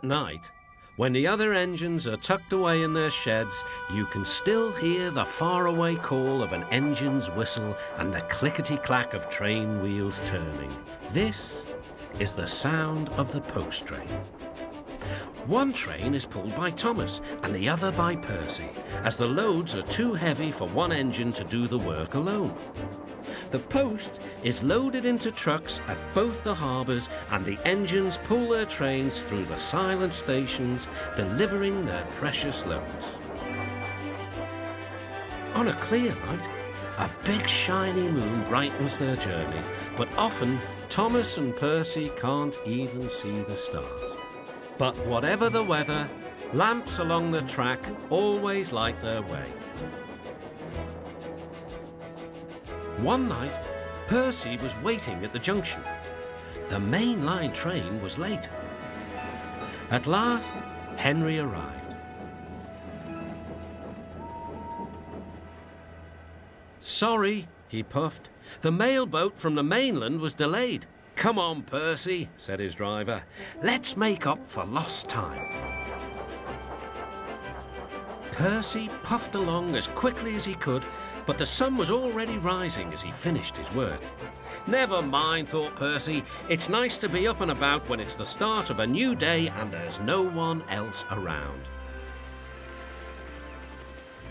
At night, when the other engines are tucked away in their sheds, you can still hear the faraway call of an engine's whistle and the clickety-clack of train wheels turning. This is the sound of the post train. One train is pulled by Thomas and the other by Percy, as the loads are too heavy for one engine to do the work alone. The post is loaded into trucks at both the harbours, and the engines pull their trains through the silent stations, delivering their precious loads. On a clear night, a big shiny moon brightens their journey, but often Thomas and Percy can't even see the stars. But whatever the weather, lamps along the track always light their way. One night, Percy was waiting at the junction. The main line train was late. At last, Henry arrived. "Sorry," he puffed. "The mail boat from the mainland was delayed." "Come on, Percy," said his driver. "Let's make up for lost time." Percy puffed along as quickly as he could, but the sun was already rising as he finished his work. "Never mind," thought Percy. "It's nice to be up and about when it's the start of a new day and there's no one else around."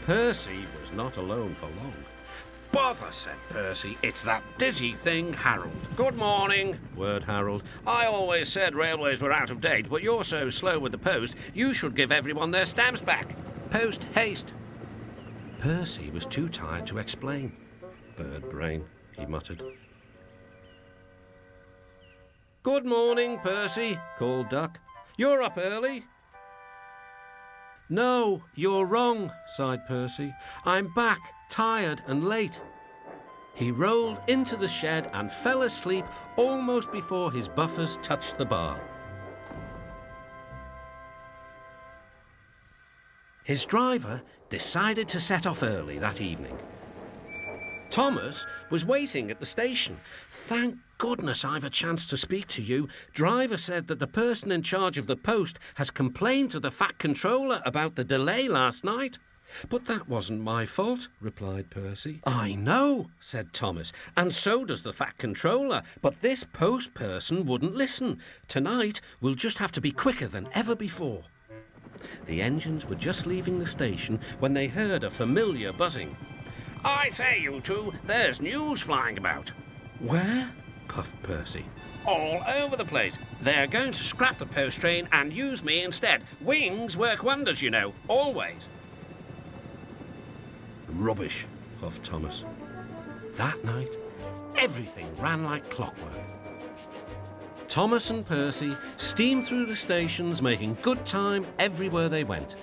Percy was not alone for long. "Bother," said Percy. "It's that dizzy thing, Harold." "Good morning," whirred Harold. "I always said railways were out of date, but you're so slow with the post, you should give everyone their stamps back. Post haste." Percy was too tired to explain. "Bird brain," he muttered. "Good morning, Percy," called Duck. "You're up early." "No, you're wrong," sighed Percy. "I'm back, tired and late." He rolled into the shed and fell asleep almost before his buffers touched the bar. His driver decided to set off early that evening. Thomas was waiting at the station. "Thank goodness I've a chance to speak to you. Driver said that the person in charge of the post has complained to the Fat Controller about the delay last night." "But that wasn't my fault," replied Percy. "I know," said Thomas, "and so does the Fat Controller, but this post person wouldn't listen. Tonight we'll just have to be quicker than ever before." The engines were just leaving the station when they heard a familiar buzzing. "I say, you two, there's news flying about." "Where?" puffed Percy. "All over the place. They're going to scrap the post train and use me instead. Wings work wonders, you know, always." "Rubbish," huffed Thomas. That night, everything ran like clockwork. Thomas and Percy steamed through the stations, making good time everywhere they went.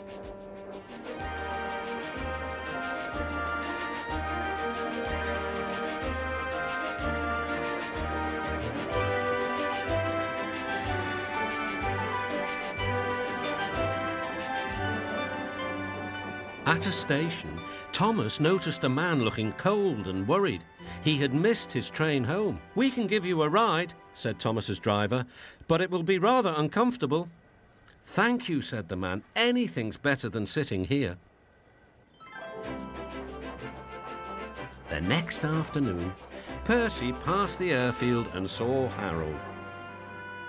At a station, Thomas noticed a man looking cold and worried. He had missed his train home. "We can give you a ride," said Thomas's driver, "but it will be rather uncomfortable." "Thank you," said the man. "Anything's better than sitting here." The next afternoon, Percy passed the airfield and saw Harold.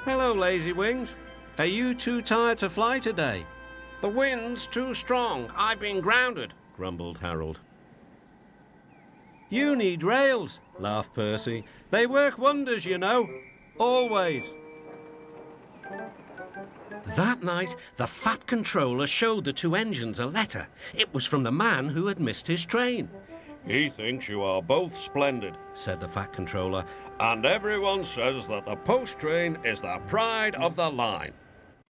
"Hello, Lazy Wings. Are you too tired to fly today?" "The wind's too strong. I've been grounded," grumbled Harold. "You need rails," laughed Percy. "They work wonders, you know. Always." That night, the Fat Controller showed the two engines a letter. It was from the man who had missed his train. "He thinks you are both splendid," said the Fat Controller, "and everyone says that the post train is the pride of the line."